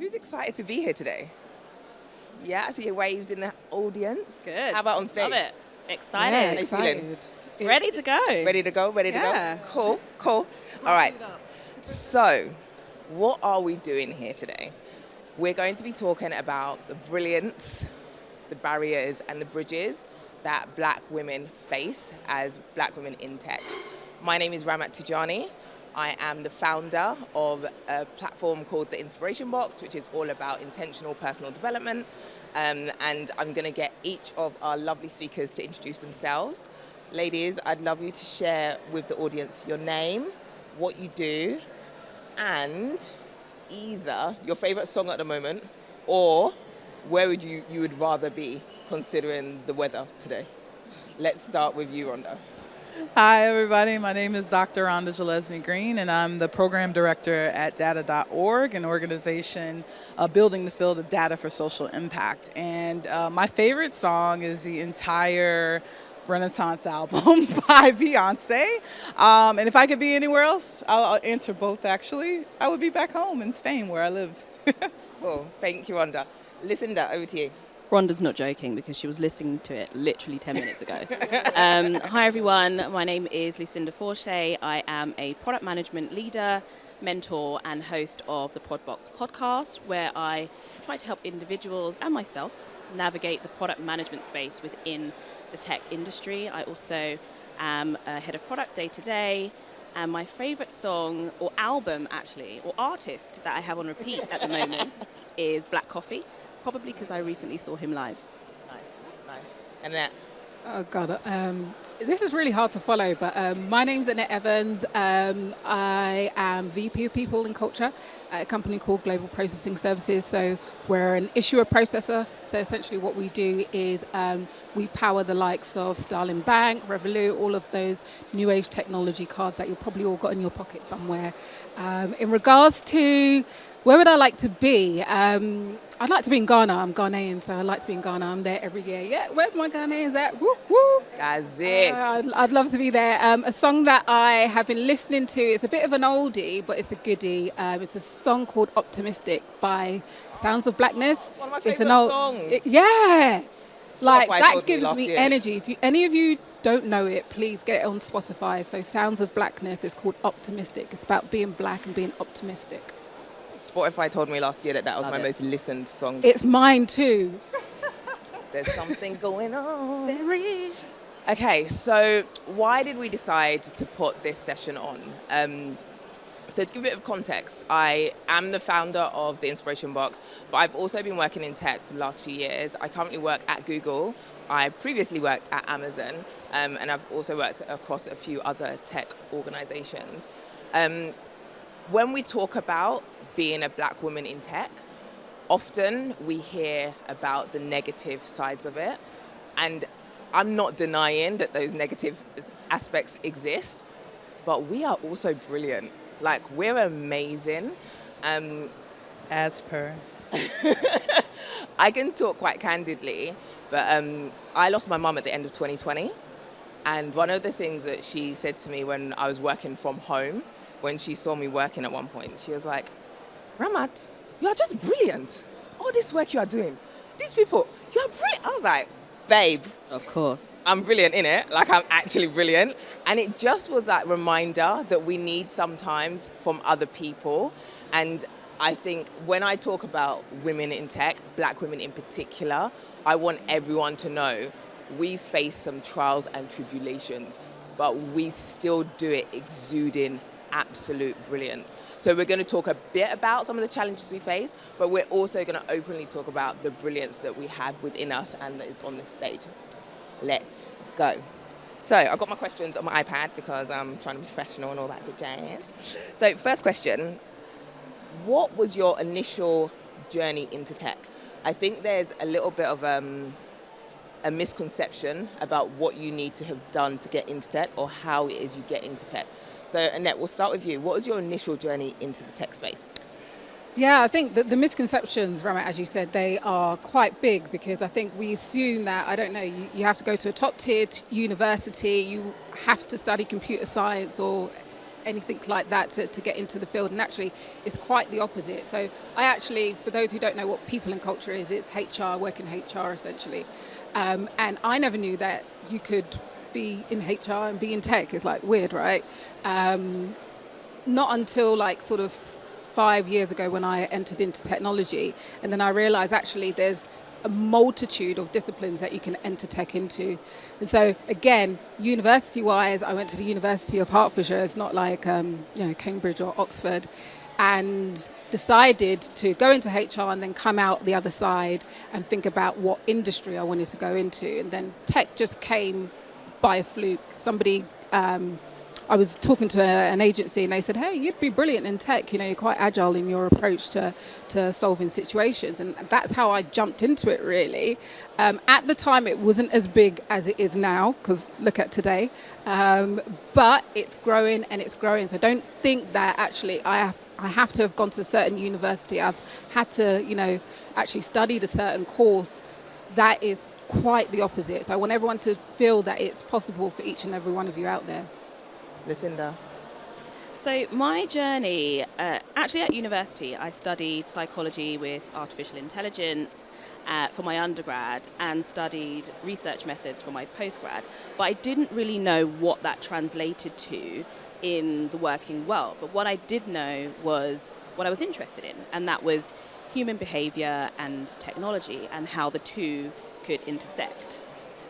Who's excited to be here today? Yeah, I see your waves in the audience. Good. How about on stage? Love it. Excited. How you feeling? Ready to go. Ready to go? Ready to Yeah. go? Cool. All right. So, what are we doing here today? We're going to be talking about the brilliance, the barriers, and the bridges that Black women face as Black women in tech. My name is Ramat Tijani. I am the founder of a platform called The Inspiration Box, which is all about intentional personal development. And I'm going to get each of our lovely speakers to introduce themselves. Ladies, I'd love you to share with the audience your name, what you do, and either your favorite song at the moment or where would you would rather be considering the weather today. Let's start with you, Rhonda. Hi, everybody. My name is Dr. Rhonda Gillespie Green, and I'm the program director at data.org, an organization building the field of data for social impact. And my favorite song is the entire Renaissance album by Beyonce. And if I could be anywhere else, I'll answer both, actually. I would be back home in Spain, where I live. Well, thank you, Rhonda. Lucinda, over to you. Rhonda's not joking because she was listening to it literally 10 minutes ago. Hi, everyone. My name is Lucinda Forche. I am a product management leader, mentor, and host of the Podbox podcast, where I try to help individuals and myself navigate the product management space within the tech industry. I also am a head of product day to day. And my favorite song, or album actually, or artist that I have on repeat at the moment is Black Coffee. Probably because I recently saw him live. Nice. Annette. Oh, God. This is really hard to follow, but my name's Annette Evans. I am VP of People and Culture at a company called Global Processing Services. So we're an issuer processor. So essentially what we do is we power the likes of Starling Bank, Revolut, all of those new age technology cards that you've probably all got in your pocket somewhere. In regards to where would I like to be? I'd like to be in Ghana. I'm Ghanaian, so I'd like to be in Ghana. I'm there every year. Yeah, where's my Ghanaians at? Woo, woo. That's it. I'd love to be there. A song that I have been listening to, it's a bit of an oldie, but it's a goodie. It's a song called Optimistic by Sounds of Blackness. One of my It's favourite songs. Yeah. Like, Spotify that told me gives last me year. energy. If any of you don't know it, please get it on Spotify. So Sounds of Blackness is called Optimistic. It's about being black and being optimistic. Spotify told me last year that was Love my it. most listened song. It's mine too. There's something going on. There is. Okay, so why did we decide to put this session on? So to give a bit of context, I am the founder of The Inspiration Box, but I've also been working in tech for the last few years. I currently work at Google. I previously worked at Amazon, and I've also worked across a few other tech organizations. When we talk about being a Black woman in tech, often we hear about the negative sides of it. And I'm not denying that those negative aspects exist, but we are also brilliant. Like, we're amazing. As per. I can talk quite candidly, but I lost my mum at the end of 2020. And one of the things that she said to me when I was working from home, when she saw me working at one point, she was like, Ramat, you are just brilliant. All this work you are doing, these people, you are brilliant. I was like, babe, Of course. I'm brilliant in it. Like, I'm actually brilliant. And it just was that reminder that we need sometimes from other people. And I think when I talk about women in tech, Black women in particular, I want everyone to know we face some trials and tribulations, but we still do it exuding absolute brilliance. So we're going to talk a bit about some of the challenges we face, but we're also going to openly talk about the brilliance that we have within us and that is on this stage. Let's go. So I've got my questions on my iPad because I'm trying to be professional and all that good jazz. So first question, what was your initial journey into tech? I think there's a little bit of a misconception about what you need to have done to get into tech or how it is you get into tech. So Annette, we'll start with you. What was your initial journey into the tech space? Yeah, I think that the misconceptions, Ramat, as you said, they are quite big because I think we assume that, I don't know, you have to go to a top tier university, you have to study computer science or anything like that to get into the field. And actually, it's quite the opposite. So I actually, for those who don't know what people and culture is, it's HR, work in HR essentially. And I never knew that you could be in HR and be in tech. It's like weird, right? Not until like sort of 5 years ago when I entered into technology. And then I realized actually there's a multitude of disciplines that you can enter tech into. And so again, university-wise, I went to the University of Hertfordshire. It's not like Cambridge or Oxford, and decided to go into HR and then come out the other side and think about what industry I wanted to go into. And then tech just came by a fluke. I was talking to an agency and they said, hey, you'd be brilliant in tech. You're quite agile in your approach to solving situations. And that's how I jumped into it, really. At the time, it wasn't as big as it is now, because look at today. But it's growing and it's growing. So don't think that actually I have to have gone to a certain university. I've had to, actually studied a certain course. That is quite the opposite. So I want everyone to feel that it's possible for each and every one of you out there. Lucinda? So my journey, actually at university, I studied psychology with artificial intelligence for my undergrad and studied research methods for my postgrad. But I didn't really know what that translated to in the working world. But what I did know was what I was interested in, and that was human behavior and technology and how the two could intersect.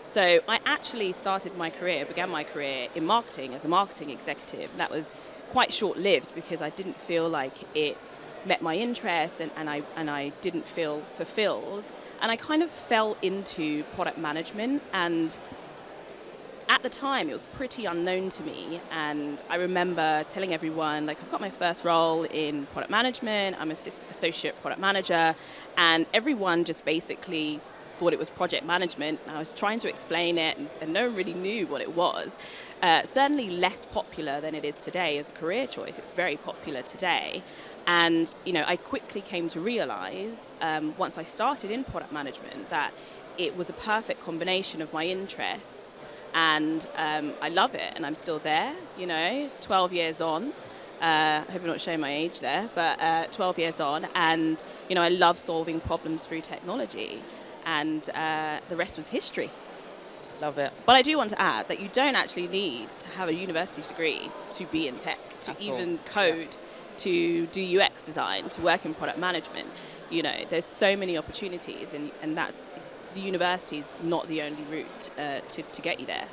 So I actually began my career in marketing as a marketing executive. That was quite short-lived because I didn't feel like it met my interests and I didn't feel fulfilled. And I kind of fell into product management, and at the time it was pretty unknown to me. And I remember telling everyone, like, I've got my first role in product management, I'm an associate product manager, and everyone just basically thought it was project management. I was trying to explain it and no one really knew what it was. Certainly less popular than it is today as a career choice. It's very popular today. And I quickly came to realize once I started in product management that it was a perfect combination of my interests, and I love it, and I'm still there, 12 years on. I hope I'm not showing my age there, but 12 years on, and I love solving problems through technology. And the rest was history. Love it. But I do want to add that you don't actually need to have a university degree to be in tech, to even code, to do UX design, to work in product management. There's so many opportunities, and that's the university is not the only route to get you there.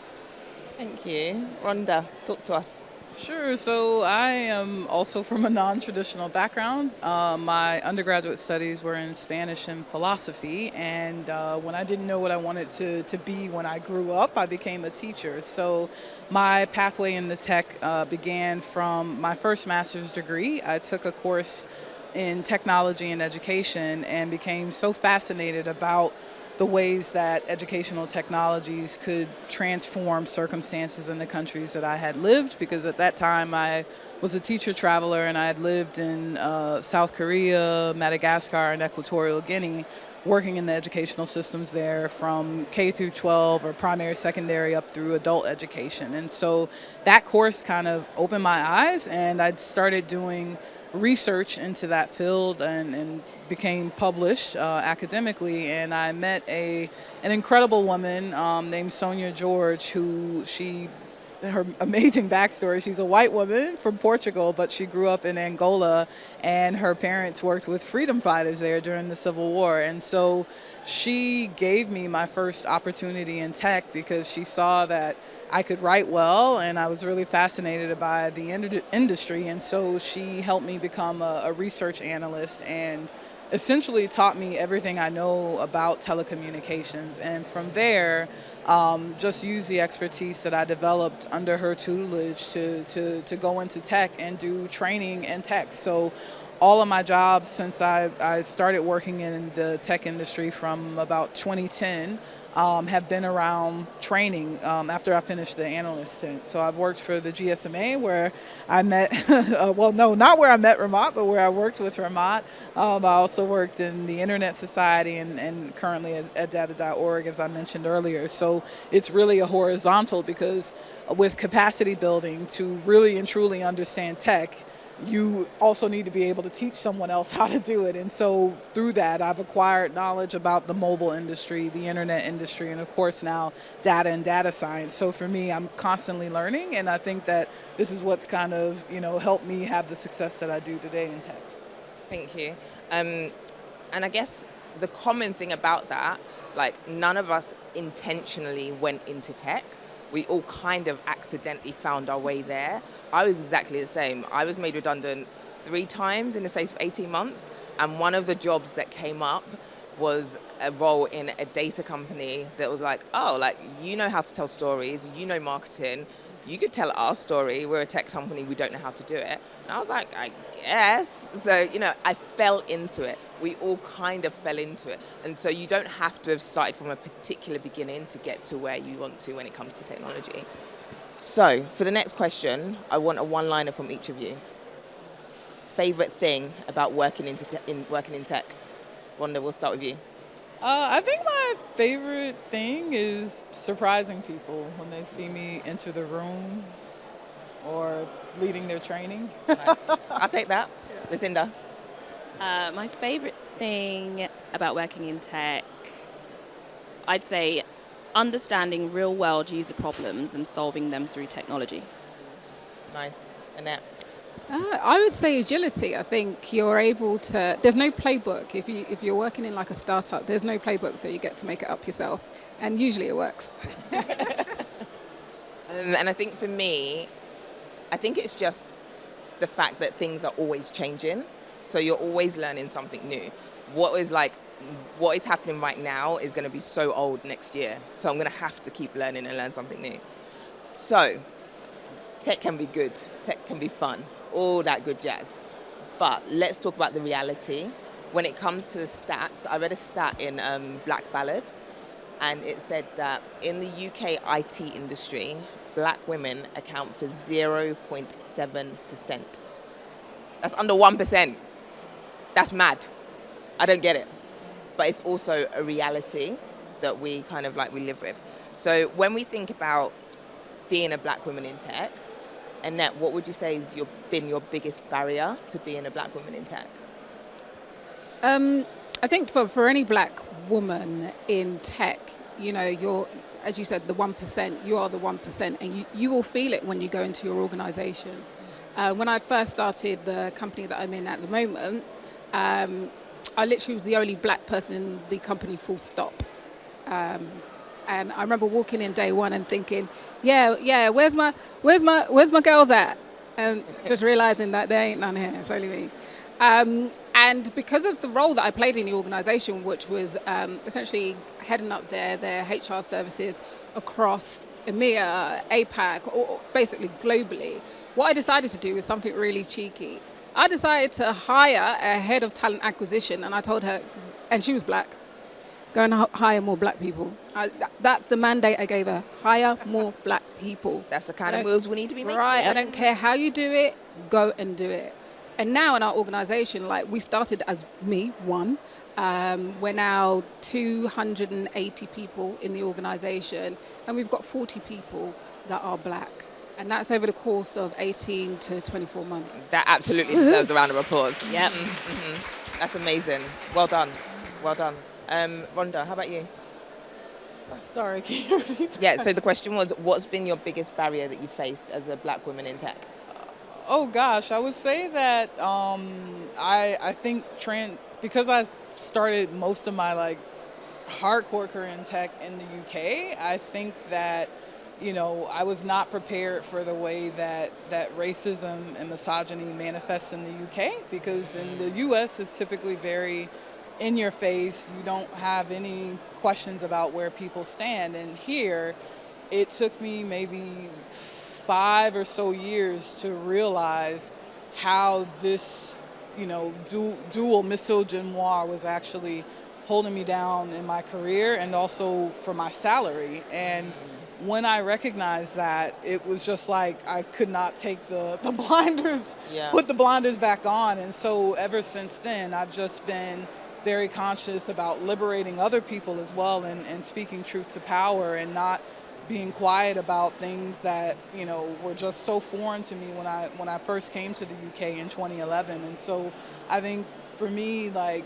Thank you. Rhonda, talk to us. Sure. So I am also from a non-traditional background. My undergraduate studies were in Spanish and philosophy, and when I didn't know what I wanted to be when I grew up, I became a teacher. So my pathway into tech began from my first master's degree. I took a course in technology and education and became so fascinated about the ways that educational technologies could transform circumstances in the countries that I had lived, because at that time I was a teacher traveler and I had lived in South Korea, Madagascar, and Equatorial Guinea, working in the educational systems there from K through 12 or primary, secondary, up through adult education. And so that course kind of opened my eyes, and I'd started doing research into that field and became published academically. And I met an incredible woman named Sonia George, her amazing backstory. She's a white woman from Portugal, but she grew up in Angola, and her parents worked with freedom fighters there during the Civil War. And so she gave me my first opportunity in tech because she saw that I could write well, and I was really fascinated by the industry. And so she helped me become a research analyst and essentially taught me everything I know about telecommunications. And from there, just use the expertise that I developed under her tutelage to go into tech and do training in tech. So all of my jobs since I started working in the tech industry from about 2010 have been around training after I finished the analyst stint. So I've worked for the GSMA where I met, well, no, not where I met Ramat, but where I worked with Ramat. I also worked in the Internet Society and currently at data.org, as I mentioned earlier. So it's really a horizontal because with capacity building to really and truly understand tech, you also need to be able to teach someone else how to do it. And so through that, I've acquired knowledge about the mobile industry, the internet industry, and of course now data and data science. So for me, I'm constantly learning, and I think that this is what's kind of, helped me have the success that I do today in tech. Thank you. And I guess the common thing about that, like none of us intentionally went into tech. We all kind of accidentally found our way there. I was exactly the same. I was made redundant 3 times in the space of 18 months. And one of the jobs that came up was a role in a data company that was like, oh, like, you know how to tell stories, you know marketing, you could tell our story. We're a tech company, we don't know how to do it. And I was like, I guess. So, I fell into it. We all kind of fell into it. And so you don't have to have started from a particular beginning to get to where you want to when it comes to technology. So for the next question, I want a one-liner from each of you. Favorite thing about working in tech? Rhonda, we'll start with you. I think my favorite thing is surprising people when they see me enter the room or leading their training. Nice. I'll take that. Yeah. Lucinda? My favorite thing about working in tech, I'd say understanding real-world user problems and solving them through technology. Nice. Annette? I would say agility. I think you're able to. There's no playbook. If you're working in like a startup, there's no playbook, so you get to make it up yourself, and usually it works. And I think for me, I think it's just the fact that things are always changing, so you're always learning something new. What is happening right now is going to be so old next year, so I'm going to have to keep learning and learn something new. So, tech can be good, tech can be fun, all that good jazz. But let's talk about the reality. When it comes to the stats, I read a stat in Black Ballad, and it said that in the UK IT industry, black women account for 0.7%. That's under 1%. That's mad. I don't get it. But it's also a reality that we kind of we live with. So when we think about being a black woman in tech, Annette, what would you say has been your biggest barrier to being a black woman in tech? I think for any black woman in tech, you're, as you said, the 1%, you are the 1%, and you will feel it when you go into your organization. When I first started the company that I'm in at the moment, I literally was the only black person in the company, full stop. And I remember walking in day one and thinking, yeah, where's my girls at? And just realizing that there ain't none here, it's only me. And because of the role that I played in the organization, which was essentially heading up their HR services across EMEA, APAC, or basically globally, what I decided to do was something really cheeky. I decided to hire a head of talent acquisition, and I told her, and she was black, go and hire more black people. That's the mandate I gave her, hire more black people. That's the kind of moves we need to be making. Right, I don't care how you do it, go and do it. And now in our organization, we started as me, one. We're now 280 people in the organization, and we've got 40 people that are black. And that's over the course of 18 to 24 months. That absolutely deserves a round of applause. Yep. Mm-hmm. That's amazing. Well done. Well done. Rhonda, how about you? Sorry, can you repeat that? Yeah, so the question was, what's been your biggest barrier that you faced as a black woman in tech? Oh gosh, I would say that I think because I started most of my hardcore career in tech in the UK, I think that I was not prepared for the way that racism and misogyny manifests in the UK, because in the US it's typically very in your face. You don't have any questions about where people stand. And here, it took me maybe 5 or so years to realize how this dual misogynoir was actually holding me down in my career and also for my salary. And when I recognized that, it was just like I could not take the blinders, put the blinders back on. And so ever since then, I've just been very conscious about liberating other people as well, and speaking truth to power, and not being quiet about things that were just so foreign to me when I first came to the UK in 2011. And so I think for me, like,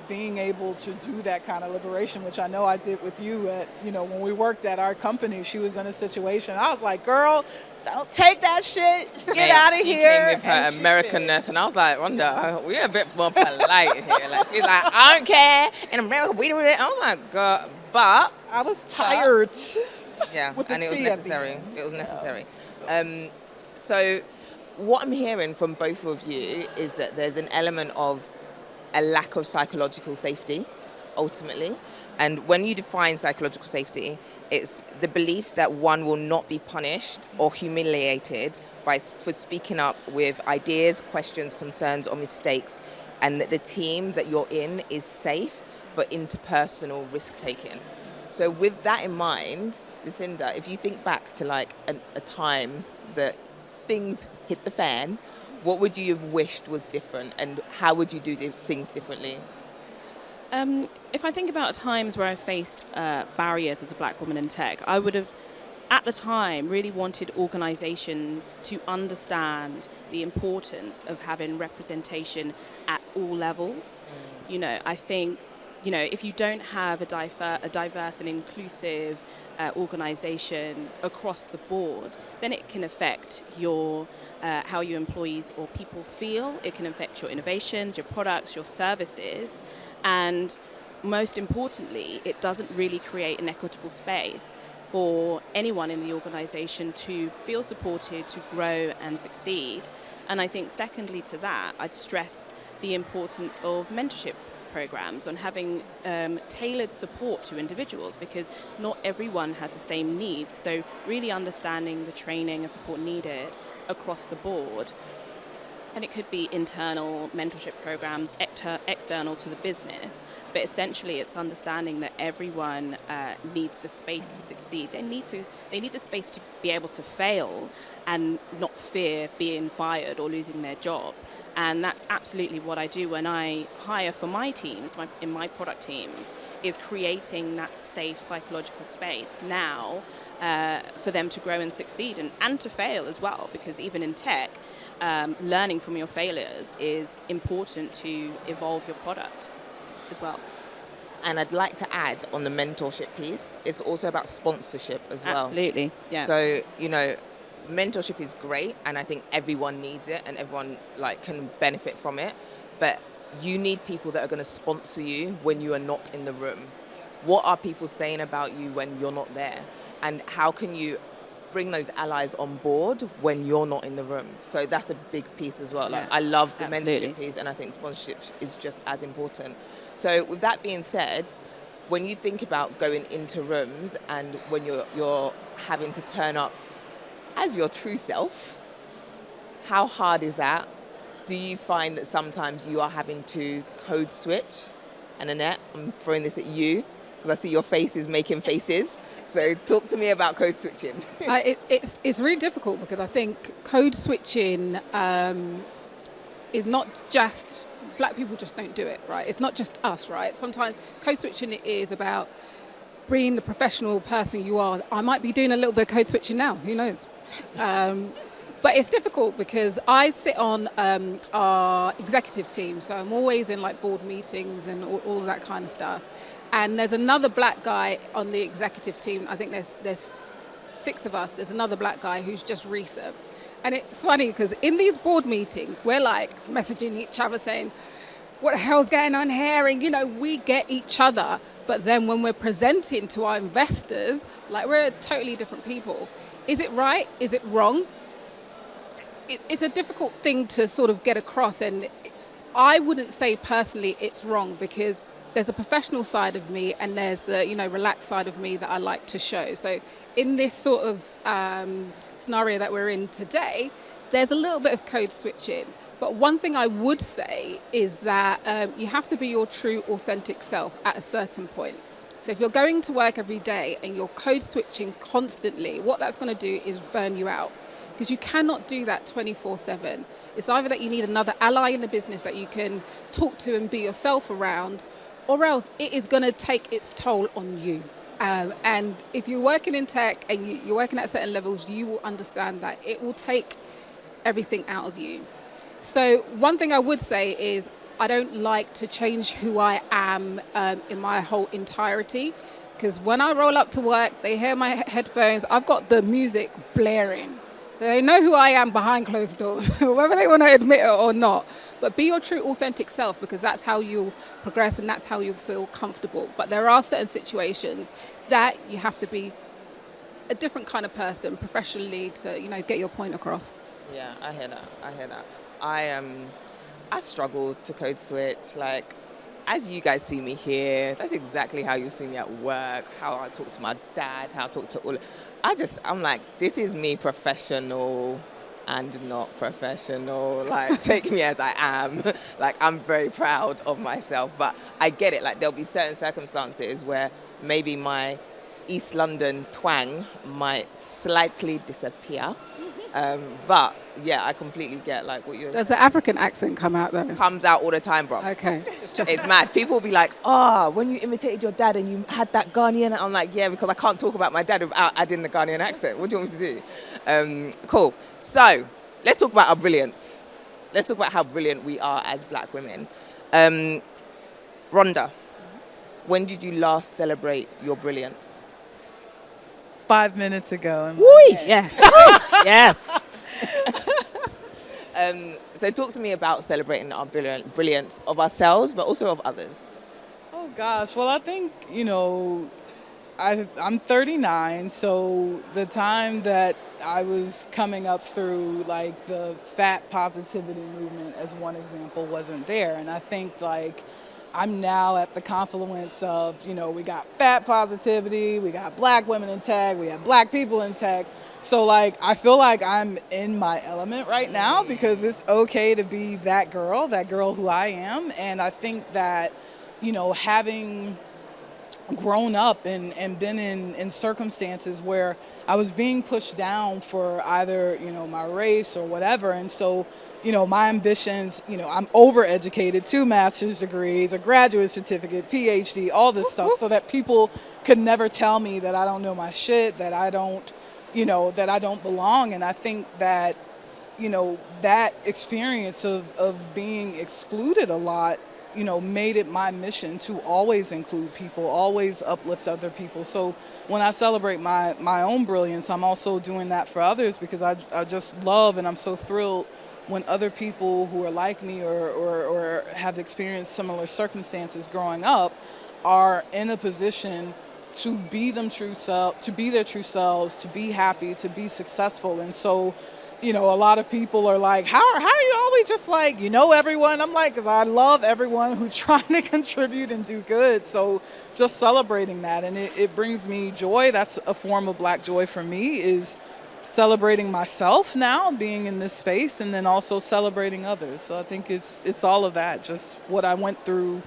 being able to do that kind of liberation, which I know I did with you at, when we worked at our company, she was in a situation. I was like, girl, don't take that shit. Get out of here. She came with her Americanness, and I was like, Rhonda, we're a bit more polite here. Like, she's like, I don't care. In America, we do it. I was like, God, but I was tired. Yeah, and it was necessary. It was necessary. So what I'm hearing from both of you is that there's an element of a lack of psychological safety, ultimately. And when you define psychological safety, it's the belief that one will not be punished or humiliated for speaking up with ideas, questions, concerns, or mistakes, and that the team that you're in is safe for interpersonal risk-taking. So with that in mind, Lucinda, if you think back to like a time that things hit the fan, what would you have wished was different, and how would you do things differently? If I think about times where I faced barriers as a black woman in tech, I would have, at the time, really wanted organisations to understand the importance of having representation at all levels. I think, if you don't have a diverse and inclusive organisation across the board, then it can affect your how your employees or people feel. It can affect your innovations, your products, your services, and most importantly, it doesn't really create an equitable space for anyone in the organisation to feel supported, to grow and succeed. And I think secondly to that, I'd stress the importance of mentorship programs, on having tailored support to individuals, because not everyone has the same needs. So really understanding the training and support needed across the board. And it could be internal mentorship programs, external to the business, but essentially it's understanding that everyone needs the space to succeed. They need the space to be able to fail and not fear being fired or losing their job. And that's absolutely what I do when I hire for my teams, in my product teams, is creating that safe psychological space now for them to grow and succeed, and to fail as well, because even in tech, learning from your failures is important to evolve your product as well. And I'd like to add on the mentorship piece, it's also about sponsorship as well. Absolutely, yeah. So, mentorship is great, and I think everyone needs it and everyone can benefit from it, but you need people that are going to sponsor you when you are not in the room. What are people saying about you when you're not there, and how can you bring those allies on board when you're not in the room? So that's a big piece as well. I love the mentorship piece, and I think sponsorship is just as important. So with that being said, when you think about going into rooms and when you're having to turn up as your true self, how hard is that? Do you find that sometimes you are having to code switch? And Annette, I'm throwing this at you because I see your face is making faces. So talk to me about code switching. It's really difficult, because I think code switching is not just, black people just don't do it, right? It's not just us, right? Sometimes code switching is about being the professional person you are. I might be doing a little bit of code switching now, who knows? But it's difficult because I sit on our executive team, so I'm always in board meetings and all that kind of stuff. And there's another black guy on the executive team. I think there's 6 of us. There's another black guy who's just recent. And it's funny because in these board meetings, we're messaging each other saying, what the hell's going on here? And, we get each other. But then when we're presenting to our investors, we're totally different people. Is it right? Is it wrong? It's a difficult thing to sort of get across. And I wouldn't say personally it's wrong, because there's a professional side of me and there's the, relaxed side of me that I like to show. So in this sort of scenario that we're in today, there's a little bit of code switching. But one thing I would say is that you have to be your true, authentic self at a certain point. So if you're going to work every day and you're code switching constantly, what that's going to do is burn you out. Because you cannot do that 24/7. It's either that you need another ally in the business that you can talk to and be yourself around, or else it is going to take its toll on you. And if you're working in tech and you're working at certain levels, you will understand that it will take everything out of you. So one thing I would say is I don't like to change who I am in my whole entirety, because when I roll up to work, they hear my headphones, I've got the music blaring. So they know who I am behind closed doors, whether they want to admit it or not. But be your true authentic self, because that's how you'll progress and that's how you'll feel comfortable. But there are certain situations that you have to be a different kind of person professionally to, get your point across. Yeah, I hear that. I struggle to code switch. Like, as you guys see me here, that's exactly how you see me at work, how I talk to my dad, how I talk to all. I'm like, this is me, professional and not professional. Like, take me as I am. Like, I'm very proud of myself, but I get it. Like, there'll be certain circumstances where maybe my East London twang might slightly disappear. But yeah, I completely get like what you're. Does the African accent come out though? Comes out all the time, bro. Okay, just checking. It's mad. People will be like, when you imitated your dad and you had that Ghanaian, I'm like, yeah, because I can't talk about my dad without adding the Ghanaian accent. What do you want me to do? Cool. So let's talk about our brilliance. Let's talk about how brilliant we are as Black women. Rhonda, when did you last celebrate your brilliance? 5 minutes ago. Yes. Yes. So talk to me about celebrating our brilliance of ourselves, but also of others. Oh gosh, well I think, I'm 39, so the time that I was coming up through like the fat positivity movement as one example wasn't there. And I think like I'm now at the confluence of, we got fat positivity, we got Black women in tech, we have Black people in tech. So like, I feel like I'm in my element right now because it's okay to be that girl who I am. And I think that, having grown up and been in circumstances where I was being pushed down for either, my race or whatever. And so, my ambitions, I'm overeducated, 2 master's degrees, a graduate certificate, PhD, all this stuff, so that people could never tell me that I don't know my shit, that I don't, that I don't belong. And I think that, that experience of being excluded a lot, made it my mission to always include people, always uplift other people. So when I celebrate my own brilliance, I'm also doing that for others, because I just love and I'm so thrilled when other people who are like me or have experienced similar circumstances growing up are in a position to be their true selves, to be happy, to be successful. And so, a lot of people are like, how are you always just like, everyone? I'm like, because I love everyone who's trying to contribute and do good. So just celebrating that. And it brings me joy. That's a form of Black joy for me, is celebrating myself now, being in this space, and then also celebrating others. So I think it's all of that, just what I went through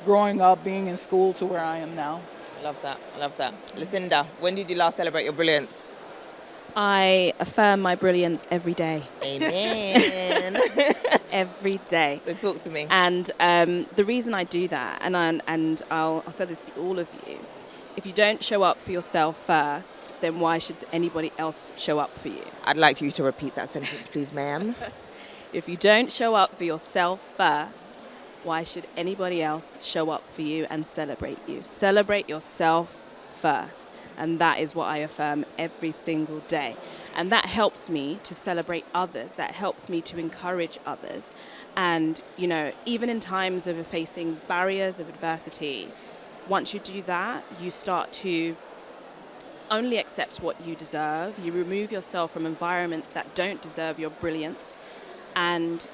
growing up, being in school to where I am now. I love that. Lucinda, when did you last celebrate your brilliance? I affirm my brilliance every day. Amen. Every day. So talk to me. And the reason I do that, and I'll say this to all of you, if you don't show up for yourself first, then why should anybody else show up for you? I'd like you to repeat that sentence, please, ma'am. If you don't show up for yourself first, why should anybody else show up for you and celebrate you? Celebrate yourself first. And that is what I affirm every single day. And that helps me to celebrate others. That helps me to encourage others. And, even in times of facing barriers of adversity, once you do that, you start to only accept what you deserve. You remove yourself from environments that don't deserve your brilliance. And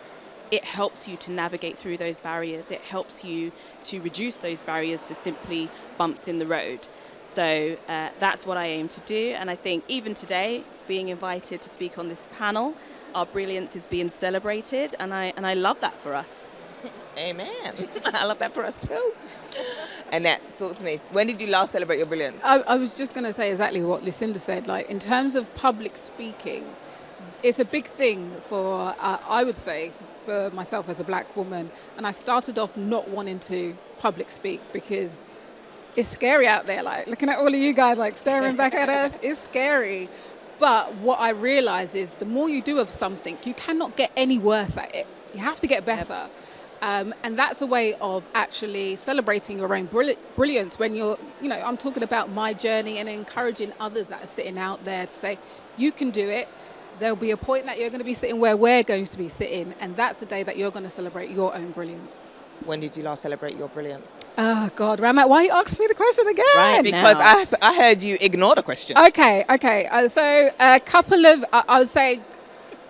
it helps you to navigate through those barriers. It helps you to reduce those barriers to simply bumps in the road. So that's what I aim to do. And I think even today, being invited to speak on this panel, our brilliance is being celebrated. And I love that for us. Amen. I love that for us too. Annette, talk to me. When did you last celebrate your brilliance? I was just going to say exactly what Lucinda said. Like, in terms of public speaking, it's a big thing for, I would say, for myself as a black woman. And I started off not wanting to public speak because it's scary out there. Like, looking at all of you guys, like, staring back at us, it's scary. But what I realize is the more you do of something, you cannot get any worse at it. You have to get better. Yep. And that's a way of actually celebrating your own brilliance when you're, I'm talking about my journey and encouraging others that are sitting out there to say, you can do it. There'll be a point that you're going to be sitting where we're going to be sitting. And that's the day that you're going to celebrate your own brilliance. When did you last celebrate your brilliance? Oh, God, Ramat, why you asked me the question again? Right, because I heard you ignore the question. Okay. So a couple of, I would say,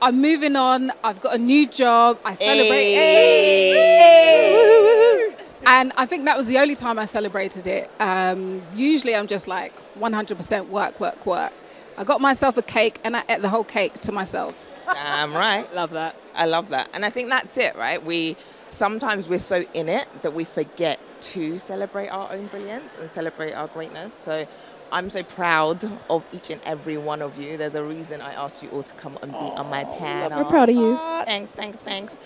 I'm moving on. I've got a new job. I celebrate. Hey. And I think that was the only time I celebrated it. Usually I'm just like 100% work. I got myself a cake and I ate the whole cake to myself. Damn right. Love that. I love that. And I think that's it, right? Sometimes we're so in it that we forget to celebrate our own brilliance and celebrate our greatness. So I'm so proud of each and every one of you. There's a reason I asked you all to come and be on my panel. We're proud of you. Thanks.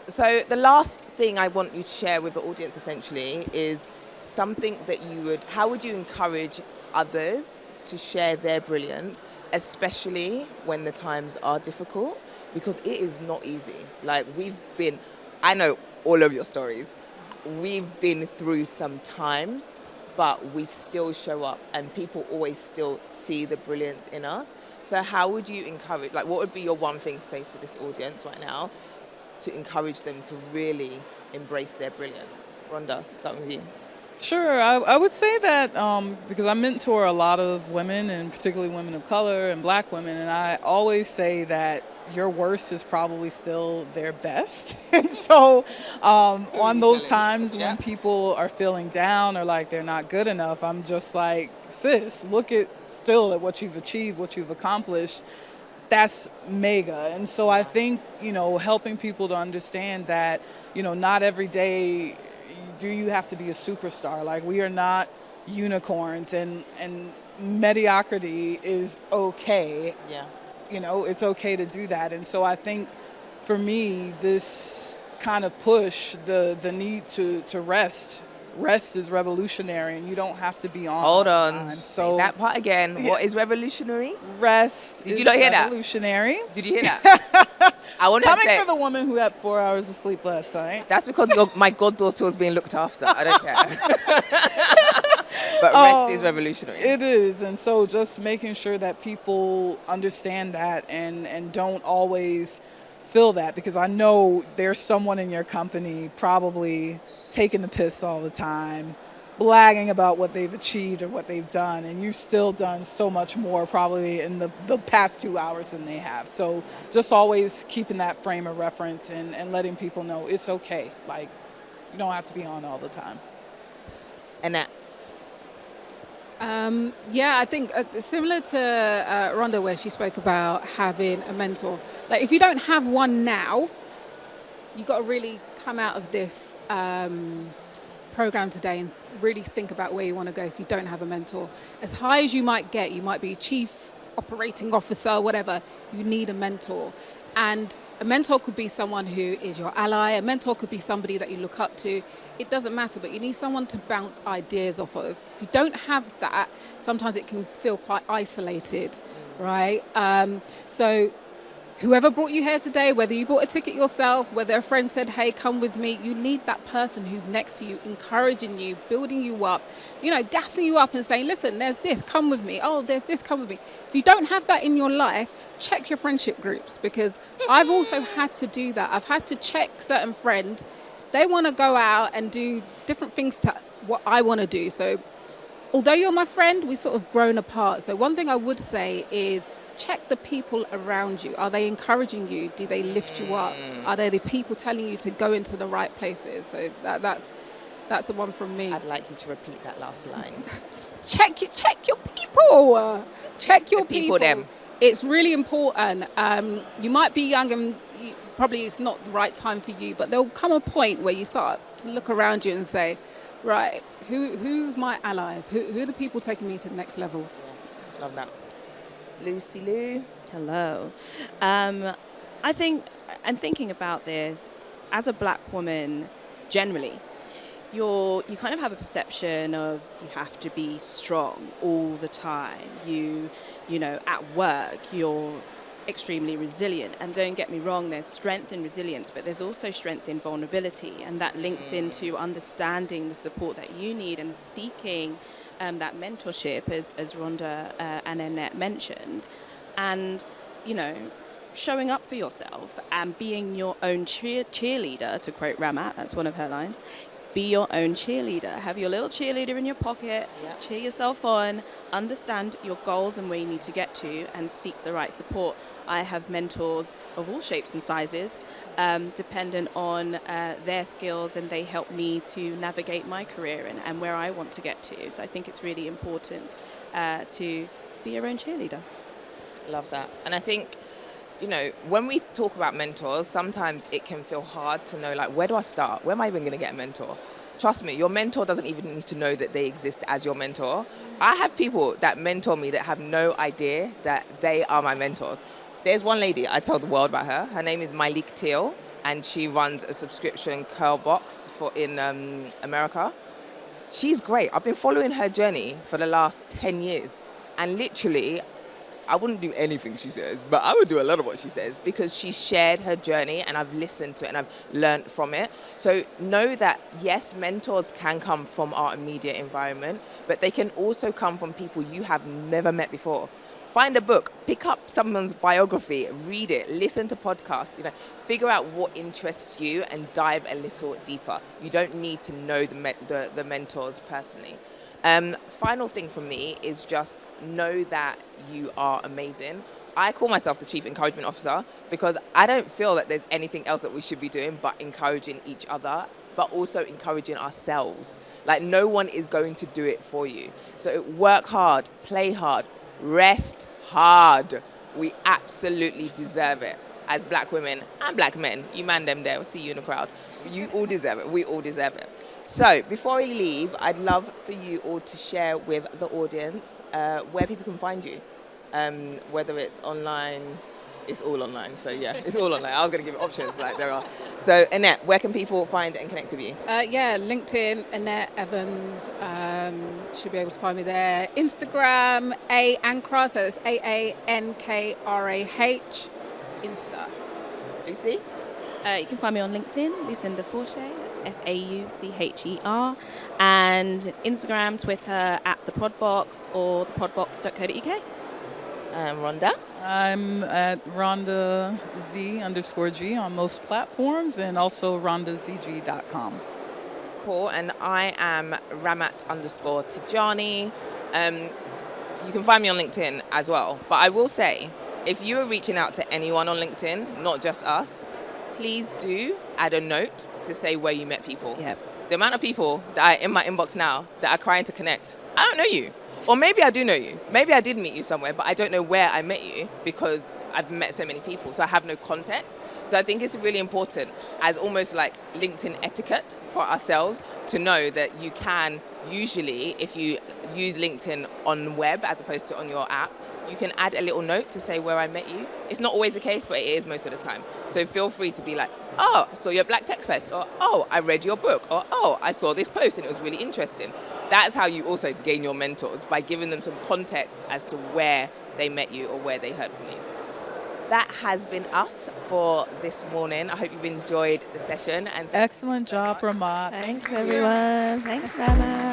So the last thing I want you to share with the audience essentially is something that how would you encourage others to share their brilliance, especially when the times are difficult? Because it is not easy. Like I know all of your stories. We've been through some times, but we still show up and people always still see the brilliance in us. So how would you encourage, what would be your one thing to say to this audience right now to encourage them to really embrace their brilliance? Rhonda, start with you. Sure. I would say that because I mentor a lot of women, and particularly women of color and black women, and I always say that your worst is probably still their best. And so on those times when people are feeling down or like they're not good enough, I'm just like, sis, look at what you've achieved, what you've accomplished. That's mega. And so I think, helping people to understand that, not every day do you have to be a superstar. Like, we are not unicorns, and mediocrity is okay. Yeah. It's okay to do that. And so I think for me, this kind of push, the need to rest is revolutionary, and you don't have to be on. Hold on. Time. So that part again. Yeah. What is revolutionary? Rest. Did you not hear revolutionary. That? Did you hear that? I want to Coming for the woman who had 4 hours of sleep last night. That's because my goddaughter was being looked after. I don't care. But rest is revolutionary. It is. And so just making sure that people understand that and don't always feel that, because I know there's someone in your company probably taking the piss all the time, blagging about what they've achieved or what they've done, and you've still done so much more probably in the past 2 hours than they have. So just always keeping that frame of reference and letting people know it's okay. Like, you don't have to be on all the time. And that. I think similar to Rhonda, where she spoke about having a mentor. Like, if you don't have one now, you've got to really come out of this program today and really think about where you want to go if you don't have a mentor. As high as you might get, you might be chief operating officer, whatever, you need a mentor. And a mentor could be someone who is your ally. A mentor could be somebody that you look up to. It doesn't matter, but you need someone to bounce ideas off of. If you don't have that, sometimes it can feel quite isolated, right? So whoever brought you here today, whether you bought a ticket yourself, whether a friend said, hey, come with me, you need that person who's next to you, encouraging you, building you up, gassing you up and saying, listen, there's this, come with me. Oh, there's this, come with me. If you don't have that in your life, check your friendship groups, because I've also had to do that. I've had to check certain friends. They want to go out and do different things to what I want to do. So although you're my friend, we've sort of grown apart. So one thing I would say is, check the people around you. Are they encouraging you? Do they lift you up? Are they the people telling you to go into the right places? So that's the one from me. I'd like you to repeat that last line. Check your people. Check your The people, them. It's really important. You might be young and probably it's not the right time for you, but there'll come a point where you start to look around you and say, right, who's my allies? Who are the people taking me to the next level? Yeah, love that. Lucy Lou. Hello. I think, and thinking about this, as a black woman, generally, you kind of have a perception of you have to be strong all the time. You know, at work, you're extremely resilient. And don't get me wrong, there's strength in resilience, but there's also strength in vulnerability. And that links into understanding the support that you need and seeking that mentorship, as Rhonda and Annette mentioned. And, you know, showing up for yourself and being your own cheerleader, to quote Ramat, that's one of her lines. Be your own cheerleader. Have your little cheerleader in your pocket, cheer yourself on, understand your goals and where you need to get to, and seek the right support. I have mentors of all shapes and sizes, dependent on their skills, and they help me to navigate my career and where I want to get to. So I think it's really important to be your own cheerleader. Love that. And I think, you know, when we talk about mentors, sometimes it can feel hard to know, like, where do I start? Where am I even going to get a mentor? Trust me, your mentor doesn't even need to know that they exist as your mentor. I have people that mentor me that have no idea that they are my mentors. There's one lady, I tell the world about her. Her name is Myleek Teal, and she runs a subscription curl box in America. She's great. I've been following her journey for the last 10 years. And literally, I wouldn't do anything she says, but I would do a lot of what she says because she shared her journey and I've listened to it and I've learned from it. So know that, yes, mentors can come from our immediate environment, but they can also come from people you have never met before. Find a book, pick up someone's biography, read it, listen to podcasts, you know, figure out what interests you and dive a little deeper. You don't need to know the mentors personally. Final thing from me is just know that you are amazing. I call myself the Chief Encouragement Officer because I don't feel that there's anything else that we should be doing but encouraging each other, but also encouraging ourselves. Like, no one is going to do it for you. So work hard, play hard, rest hard. We absolutely deserve it. As black women and black men, you man them there, we'll see you in the crowd. You all deserve it. We all deserve it. So before we leave, I'd love for you all to share with the audience where people can find you, whether it's online. It's all online, so yeah, it's all online. I was going to give options, like there are. So Annette, where can people find and connect with you? LinkedIn, Annette Evans, should be able to find me there. Instagram, Aankrah, so it's AANKRAH, Insta. Lucy? You can find me on LinkedIn, Lucinda Forche, that's FAUCHER, and Instagram, Twitter, @theprodbox or theprodbox.co.uk. Rhonda? I'm at Rhonda Z_G on most platforms and also RhondaZG.com. Cool, and I am Ramat_Tijani. You can find me on LinkedIn as well. But I will say, if you are reaching out to anyone on LinkedIn, not just us, please do add a note to say where you met people. Yep. The amount of people that are in my inbox now that are trying to connect, I don't know you. Or maybe I do know you. Maybe I did meet you somewhere, but I don't know where I met you because I've met so many people, so I have no context. So I think it's really important as almost like LinkedIn etiquette for ourselves to know that you can usually, if you use LinkedIn on web as opposed to on your app, you can add a little note to say where I met you. It's not always the case, but it is most of the time. So feel free to be like, oh, I saw your Black Tech Fest, or oh, I read your book, or oh, I saw this post and it was really interesting. That's how you also gain your mentors, by giving them some context as to where they met you or where they heard from you. That has been us for this morning. I hope you've enjoyed the session. And Excellent job, Ramat. Thanks, everyone. Thanks, Rama.